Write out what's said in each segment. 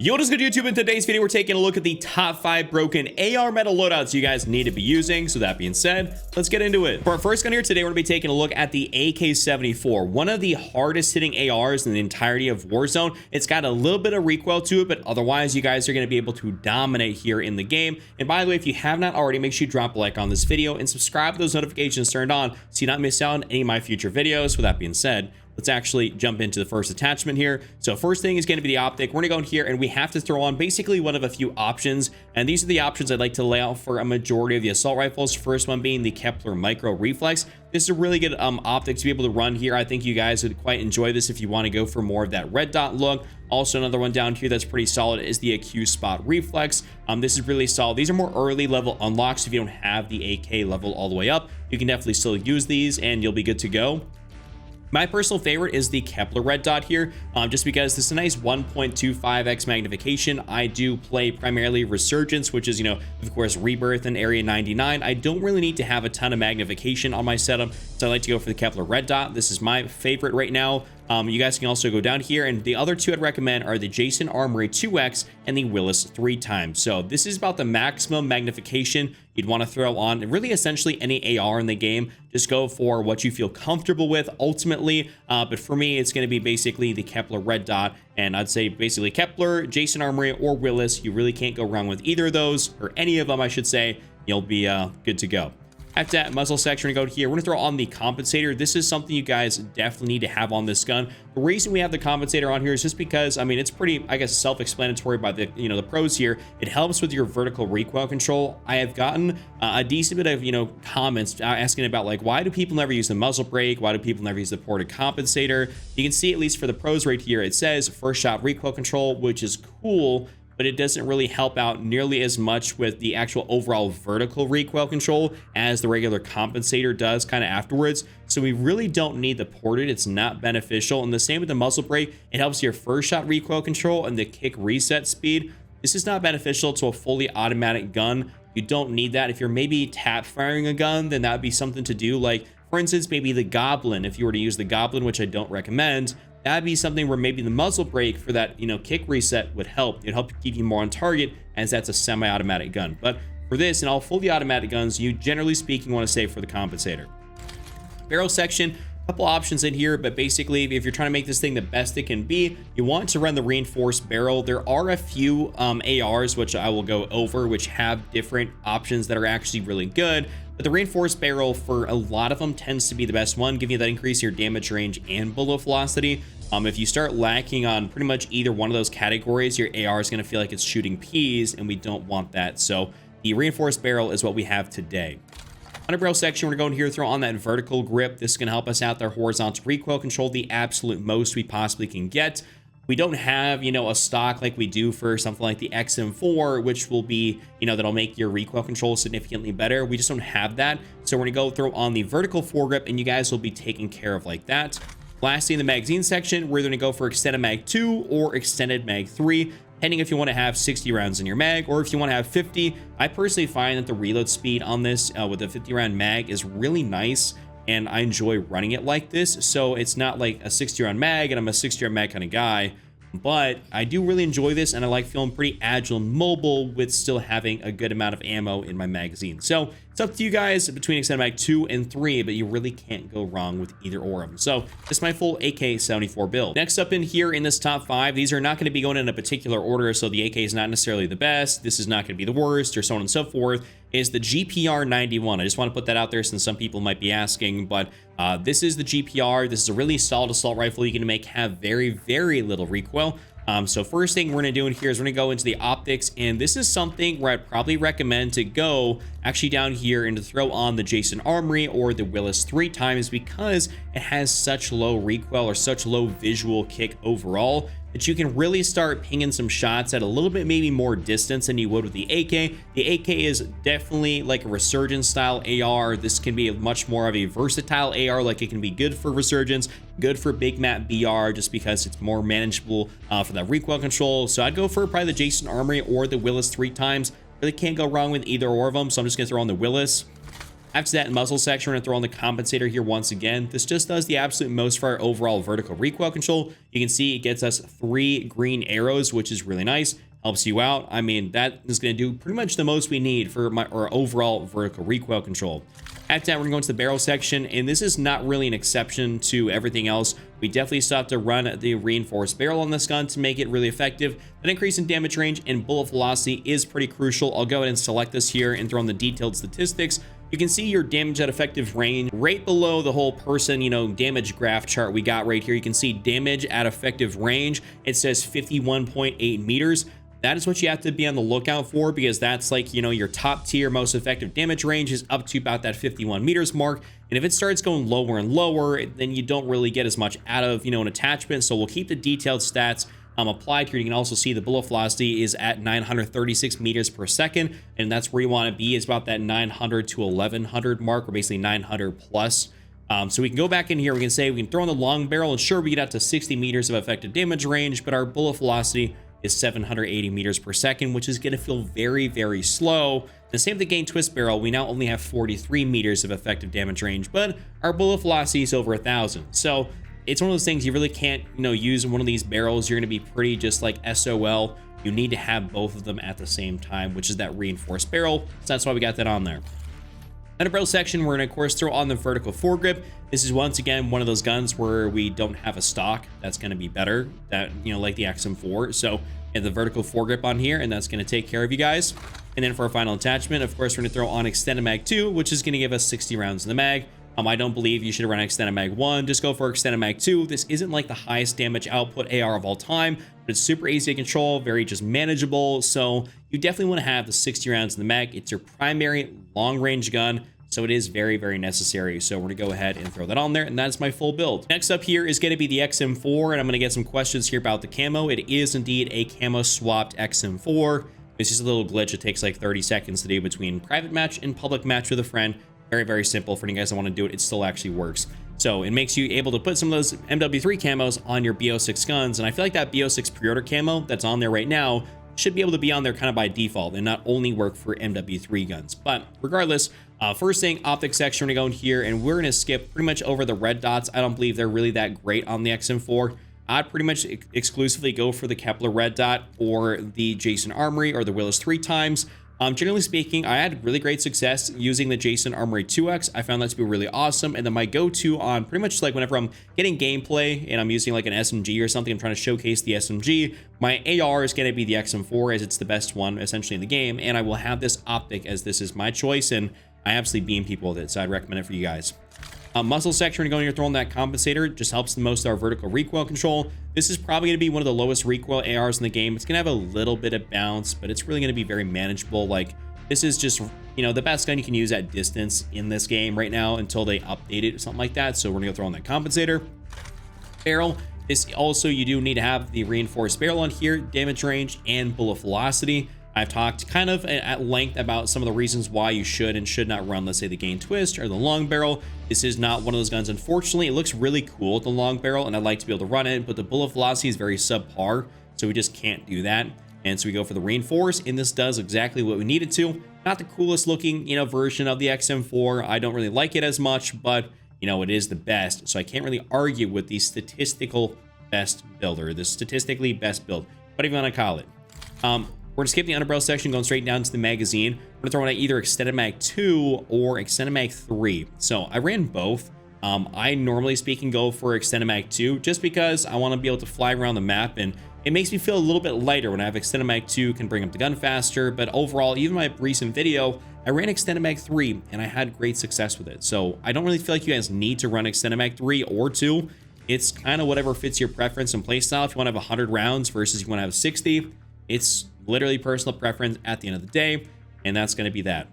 Yo, what is good, YouTube? In today's video, we're taking a look at the top 5 broken AR Meta Loadouts you guys need to be using. So that being said, let's get into it. For our first gun here today, we're going to be taking a look at the AK-74, one of the hardest hitting ARs in the entirety of Warzone. It's got a little bit of recoil to it, but otherwise you guys are going to be able to dominate here in the game. And by the way, if you have not already, make sure you drop a like on this video and subscribe with those notifications turned on so you not miss out on any of my future videos. With that being said, let's actually jump into the first attachment here. So first thing is going to be the optic. We're going to go in here and we have to throw on basically one of a few options. And these are the options I'd like to lay out for a majority of the assault rifles. First one being the Kepler Micro Reflex. This is a really good optic to be able to run here. I think you guys would quite enjoy this if you want to go for more of that red dot look. Also, another one down here that's pretty solid is the Acute Spot Reflex. This is really solid. These are more early level unlocks. If you don't have the AK level all the way up, you can definitely still use these and you'll be good to go. My personal favorite is the Kepler red dot here, just because this is a nice 1.25x magnification. I do play primarily Resurgence, which is, of course, Rebirth and Area 99. I don't really need to have a ton of magnification on my setup, so I like to go for the Kepler red dot. This is my favorite right now. You guys can also go down here, and the other two I'd recommend are the Jason Armory 2x and the Willis 3x. So this is about the maximum magnification you'd want to throw on really essentially any AR in the game. Just go for what you feel comfortable with ultimately, but for me it's going to be basically the Kepler red dot, and I'd say basically Kepler, Jason Armory, or Willis. You really can't go wrong with either of those, or any of them I should say. You'll be good to go. After that muzzle section, we're going to go here. We're going to throw on the compensator. This is something you guys definitely need to have on this gun. The reason we have the compensator on here is just because, I mean, it's pretty, I guess, self-explanatory by the, the pros here. It helps with your vertical recoil control. I have gotten a decent bit of, comments asking about, like, why do people never use the muzzle brake? Why do people never use the ported compensator? You can see, at least for the pros right here, it says first shot recoil control, which is cool, but it doesn't really help out nearly as much with the actual overall vertical recoil control as the regular compensator does kind of afterwards. So we really don't need the ported. It's not beneficial. And the same with the muzzle brake. It helps your first shot recoil control and the kick reset speed. This is not beneficial to a fully automatic gun. You don't need that. If you're maybe tap firing a gun, then that would be something to do. Like, for instance, maybe the Goblin. If you were to use the Goblin, which I don't recommend, that'd be something where maybe the muzzle brake for that, kick reset would help. It'd help keep you more on target, as that's a semi-automatic gun. But for this and all fully automatic guns, you generally speaking want to save for the compensator. Barrel section, a couple options in here, but basically if you're trying to make this thing the best it can be, you want to run the reinforced barrel. There are a few ARs, which I will go over, which have different options that are actually really good. But the reinforced barrel for a lot of them tends to be the best one, giving you that increase in your damage range and bullet velocity. If you start lacking on pretty much either one of those categories, your AR is going to feel like it's shooting peas, and we don't want that. So the reinforced barrel is what we have today. Under barrel section, we're going here, throw on that vertical grip. This is going to help us out their horizontal recoil control, the absolute most we possibly can get. We don't have, a stock like we do for something like the XM4, which will be, that'll make your recoil control significantly better. We just don't have that. So we're going to go throw on the vertical foregrip, and you guys will be taken care of like that. Lastly, in the magazine section, we're going to go for extended mag 2 or extended mag 3, depending if you want to have 60 rounds in your mag or if you want to have 50. I personally find that the reload speed on this with a 50 round mag is really nice, and I enjoy running it like this. So it's not like a 60 round mag, and I'm a 60 round mag kind of guy, but I do really enjoy this, and I like feeling pretty agile and mobile with still having a good amount of ammo in my magazine. So it's up to you guys between extended mag 2 and 3, but you really can't go wrong with either or of them. So this is my full AK-74 build. Next up in here in this top 5, these are not going to be going in a particular order, so the AK is not necessarily the best, this is not going to be the worst, or so on and so forth, is the GPR-91. I just want to put that out there since some people might be asking, but this is the GPR. This is a really solid assault rifle you can make have very, very little recoil. So first thing we're going to do in here is we're going to go into the optics, and this is something where I'd probably recommend to go actually down here and to throw on the Jason Armory or the Willis 3x, because it has such low recoil or such low visual kick overall that you can really start pinging some shots at a little bit maybe more distance than you would with the AK. The AK is definitely like a Resurgence style AR. This can be much more of a versatile AR, like it can be good for Resurgence, good for big map BR, just because it's more manageable for that recoil control. So I'd go for probably the Jason Armory or the Willis 3x. Really can't go wrong with either or of them, so I'm just gonna throw on the Willis. After that, in muzzle section, we're going to throw on the compensator here once again. This just does the absolute most for our overall vertical recoil control. You can see it gets us 3 green arrows, which is really nice. Helps you out. I mean, that is going to do pretty much the most we need for our overall vertical recoil control. After that, we're going to go into the barrel section, and this is not really an exception to everything else. We definitely still have to run the reinforced barrel on this gun to make it really effective. That increase in damage range and bullet velocity is pretty crucial. I'll go ahead and select this here and throw in the detailed statistics. You can see your damage at effective range right below the whole person, damage graph chart we got right here. You can see damage at effective range. It says 51.8 meters. That is what you have to be on the lookout for, because that's like, your top tier most effective damage range is up to about that 51 meters mark. And if it starts going lower and lower, then you don't really get as much out of, an attachment. So we'll keep the detailed stats applied here. You can also see the bullet velocity is at 936 meters per second, and that's where you want to be, is about that 900 to 1100 mark, or basically 900 plus. So we can go back in here, we can say we can throw in the long barrel, and sure, we get out to 60 meters of effective damage range, but our bullet velocity is 780 meters per second, which is going to feel very, very slow. The same with the gain twist barrel, we now only have 43 meters of effective damage range, but our bullet velocity is over 1,000. So it's one of those things you really can't, use one of these barrels. You're going to be pretty just like SOL. You need to have both of them at the same time, which is that reinforced barrel. So that's why we got that on there. In the barrel section, we're going to, of course, throw on the vertical foregrip. This is once again one of those guns where we don't have a stock. That's going to be better, that like the XM4. So we have the vertical foregrip on here, and that's going to take care of you guys. And then for our final attachment, of course, we're going to throw on extended mag 2, which is going to give us 60 rounds in the mag. I don't believe you should run extended mag 1. Just go for extended mag 2. This isn't like the highest damage output AR of all time, but it's super easy to control, very just manageable. So you definitely want to have the 60 rounds in the mag. It's your primary long range gun, so it is very, very necessary. So we're going to go ahead and throw that on there, and that's my full build. Next up here is going to be the XM4, and I'm going to get some questions here about the camo. It is indeed a camo swapped XM4. It's just a little glitch. It takes like 30 seconds to do between private match and public match with a friend. Very, very simple. For you guys that want to do it, it still actually works. So it makes you able to put some of those MW3 camos on your BO6 guns. And I feel like that BO6 pre-order camo that's on there right now should be able to be on there kind of by default and not only work for MW3 guns. But regardless, first thing, optic section, we're going to go in here and we're going to skip pretty much over the red dots. I don't believe they're really that great on the XM4. I'd pretty much exclusively go for the Kepler red dot or the Jason Armory or the Willis 3 times. Generally speaking, I had really great success using the Jason Armory 2X. I found that to be really awesome. And then my go-to on pretty much like whenever I'm getting gameplay and I'm using like an SMG or something, I'm trying to showcase the SMG, my AR is going to be the XM4 as it's the best one essentially in the game. And I will have this optic as this is my choice. And I absolutely beam people with it. So I'd recommend it for you guys. Muscle section, we're going to go throwing that compensator. Just helps the most of our vertical recoil control. This is probably going to be one of the lowest recoil ARs in the game. It's going to have a little bit of bounce, but it's really going to be very manageable. Like, this is just, the best gun you can use at distance in this game right now until they update it or something like that. So we're going to throw on that compensator. Barrel. This also, you do need to have the reinforced barrel on here, damage range, and bullet velocity. I've talked kind of at length about some of the reasons why you should and should not run, let's say, the gain twist or the long barrel. This is not one of those guns. Unfortunately, it looks really cool with the long barrel, and I'd like to be able to run it, but the bullet velocity is very subpar, so we just can't do that. And so we go for the reinforce, and this does exactly what we need it to. Not the coolest looking, version of the XM4. I don't really like it as much, but, it is the best. So I can't really argue with the statistical best builder, the statistically best build, whatever you want to call it. We're going to skip the underbarrel section, going straight down to the magazine. We're going to throw in either extended mag 2 or extended mag 3. So I ran both. I normally speaking go for extended mag 2 just because I want to be able to fly around the map, and it makes me feel a little bit lighter when I have extended mag 2, can bring up the gun faster. But overall, even my recent video, I ran extended mag 3 and I had great success with it. So I don't really feel like you guys need to run extended mag 3 or 2. It's kind of whatever fits your preference and playstyle. If you want to have 100 rounds versus you want to have 60, it's literally personal preference at the end of the day, and that's going to be that.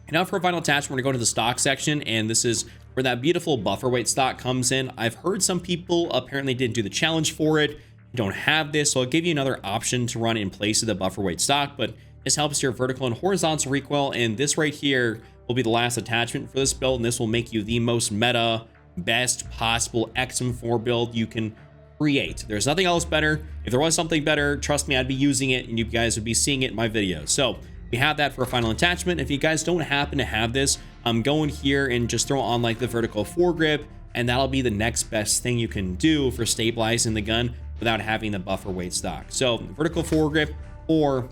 And now for a final attachment, we're going to go to the stock section, and this is where that beautiful buffer weight stock comes in. I've heard some people apparently didn't do the challenge for it, don't have this, so I'll give you another option to run in place of the buffer weight stock, but this helps your vertical and horizontal recoil, and this right here will be the last attachment for this build, and this will make you the most meta, best possible XM4 build you can create. There's nothing else better. If there was something better, trust me, I'd be using it and you guys would be seeing it in my videos. So we have that for a final attachment. If you guys don't happen to have this, go in here and just throw on like the vertical foregrip, and that'll be the next best thing you can do for stabilizing the gun without having the buffer weight stock. So vertical foregrip or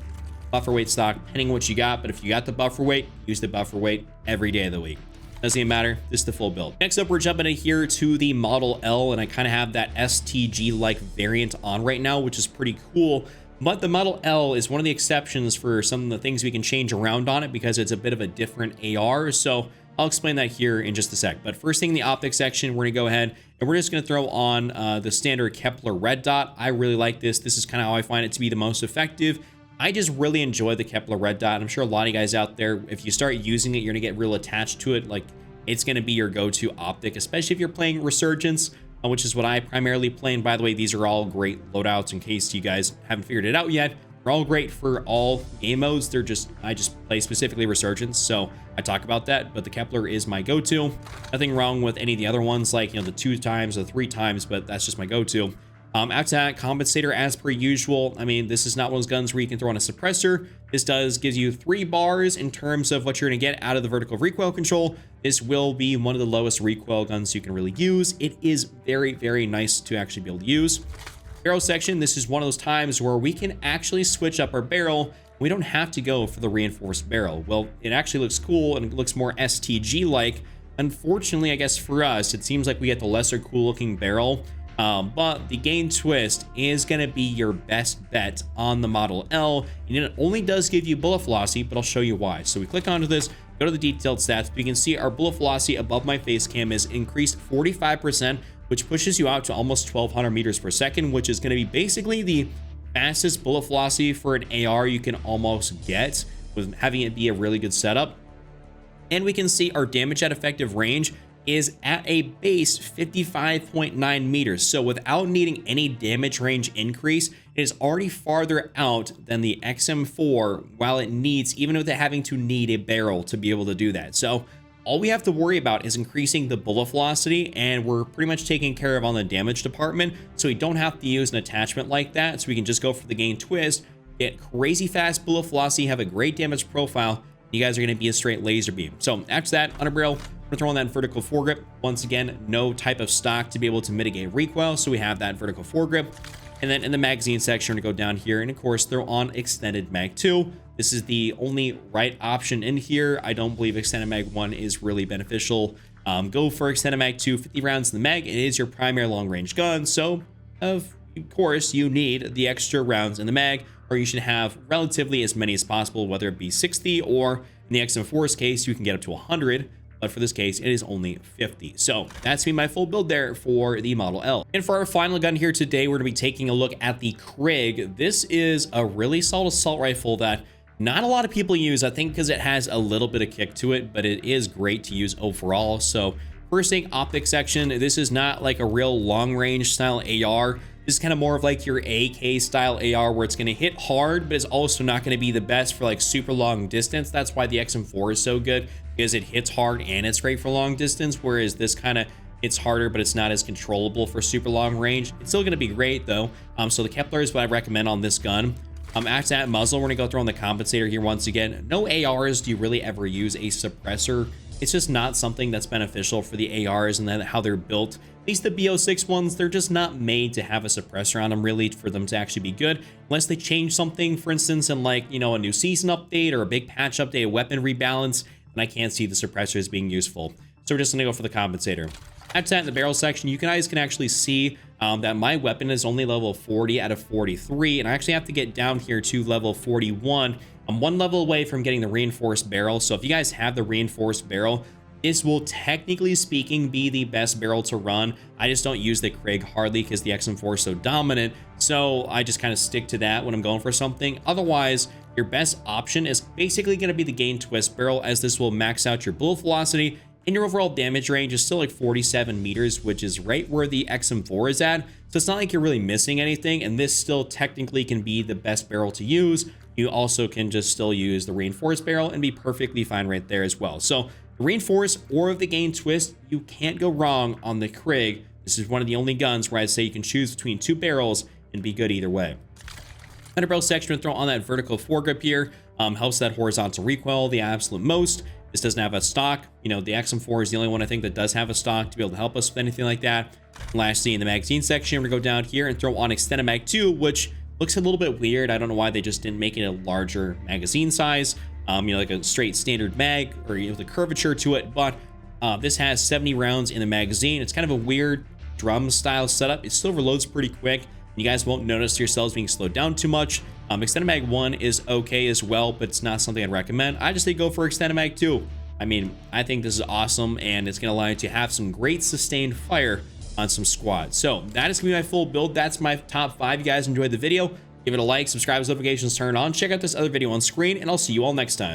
buffer weight stock, depending on what you got. But if you got the buffer weight, use the buffer weight every day of the week. Doesn't even matter. This is the full build. Next up, we're jumping in here to the Model L, and I kind of have that STG-like variant on right now, which is pretty cool. But the Model L is one of the exceptions for some of the things we can change around on it because it's a bit of a different AR. So I'll explain that here in just a sec. But first thing in the optics section, we're gonna go ahead and we're just gonna throw on the standard Kepler red dot. I really like this. This is kind of how I find it to be the most effective. I just really enjoy the Kepler red dot. I'm sure a lot of you guys out there, if you start using it, you're gonna get real attached to it. Like, it's gonna be your go-to optic, especially if you're playing Resurgence, which is what I primarily play. And by the way, these are all great loadouts in case you guys haven't figured it out yet. They're all great for all game modes. I just play specifically Resurgence, so I talk about that, but the Kepler is my go-to. Nothing wrong with any of the other ones, like, you know, the 2 times or 3 times, but that's just my go-to. After that, compensator as per usual. I mean, this is not one of those guns where you can throw on a suppressor. This gives you 3 bars in terms of what you're gonna get out of the vertical recoil control. This will be one of the lowest recoil guns you can really use. It is very, very nice to actually be able to use. Barrel section, this is one of those times where we can actually switch up our barrel. We don't have to go for the reinforced barrel. Well, it actually looks cool and it looks more STG-like. Unfortunately, I guess for us, it seems like we get the lesser cool looking barrel. But the gain twist is going to be your best bet on the Model L, and it only does give you bullet velocity, but I'll show you why. So we click onto this, go to the detailed stats. You can see our bullet velocity above my face cam is increased 45%, which pushes you out to almost 1200 meters per second, which is going to be basically the fastest bullet velocity for an AR you can almost get with having it be a really good setup. And we can see our damage at effective range is at a base 55.9 meters. So without needing any damage range increase, it is already farther out than the XM4 while it needs, even with it having to need a barrel to be able to do that. So all we have to worry about is increasing the bullet velocity, and we're pretty much taken care of on the damage department. So we don't have to use an attachment like that. So we can just go for the gain twist, get crazy fast bullet velocity, have a great damage profile. You guys are going to be a straight laser beam. So after that, under barrel, we're throwing that vertical foregrip. Once again, no type of stock to be able to mitigate recoil, so we have that vertical foregrip. And then in the magazine section, we're gonna go down here and of course throw on extended mag 2. This is the only right option in here. I don't believe extended mag 1 is really beneficial. Go for extended mag 2, 50 rounds in the mag. It is your primary long range gun, so of course you need the extra rounds in the mag, or you should have relatively as many as possible, whether it be 60 or in the XM4's case, you can get up to 100. But for this case, it is only 50. So that's been my full build there for the Model L. And for our final gun here today, we're gonna be taking a look at the Krig. This is a really solid assault rifle that not a lot of people use, I think because it has a little bit of kick to it, but it is great to use overall. So first thing, optic section. This is not like a real long range style AR. This is kind of more of like your AK style AR where it's going to hit hard, but it's also not going to be the best for like super long distance. That's why the XM4 is so good, because it hits hard and it's great for long distance. Whereas this kind of hits harder, but it's not as controllable for super long range. It's still going to be great though. So the Kepler is what I recommend on this gun. After that muzzle, we're going to go throw on the compensator here once again. No ARs do you really ever use a suppressor. It's just not something that's beneficial for the ARs and then how they're built. At least the BO6 ones, they're just not made to have a suppressor on them really for them to actually be good. Unless they change something, for instance, in like, you know, a new season update or a big patch update, a weapon rebalance, and I can't see the suppressor as being useful. So we're just going to go for the compensator. After that, in the barrel section, you guys can actually see that my weapon is only level 40 out of 43, and I actually have to get down here to level 41. I'm 1 level away from getting the reinforced barrel, so if you guys have the reinforced barrel, this will technically speaking be the best barrel to run. I just don't use the Krig hardly because the XM4 is so dominant, so I just kind of stick to that when I'm going for something. Otherwise, your best option is basically going to be the gain twist barrel, as this will max out your bullet velocity, and your overall damage range is still like 47 meters, which is right where the XM4 is at. So it's not like you're really missing anything, and this still technically can be the best barrel to use. You also can just still use the reinforced barrel and be perfectly fine right there as well. So the reinforced or the gain twist, you can't go wrong on the Krig. This is one of the only guns where I'd say you can choose between 2 barrels and be good either way. Under barrel section, we're gonna throw on that vertical foregrip here. Helps that horizontal recoil the absolute most. This doesn't have a stock. You know, the XM4 is the only one I think that does have a stock to be able to help us with anything like that. Lastly, in the magazine section, we're gonna go down here and throw on extended mag 2, which looks a little bit weird. I don't know why they just didn't make it a larger magazine size. You know, like a straight standard mag, or you know, the curvature to it. But this has 70 rounds in the magazine. It's kind of a weird drum style setup. It still reloads pretty quick. You guys won't notice yourselves being slowed down too much. Extended mag 1 is okay as well, but it's not something I'd recommend. I just say go for extended mag 2. I mean, I think this is awesome, and it's going to allow you to have some great sustained fire on some squads. So that is going to be my full build. That's my top 5. You guys enjoyed the video, give it a like, subscribe, notifications turned on. Check out this other video on screen, and I'll see you all next time.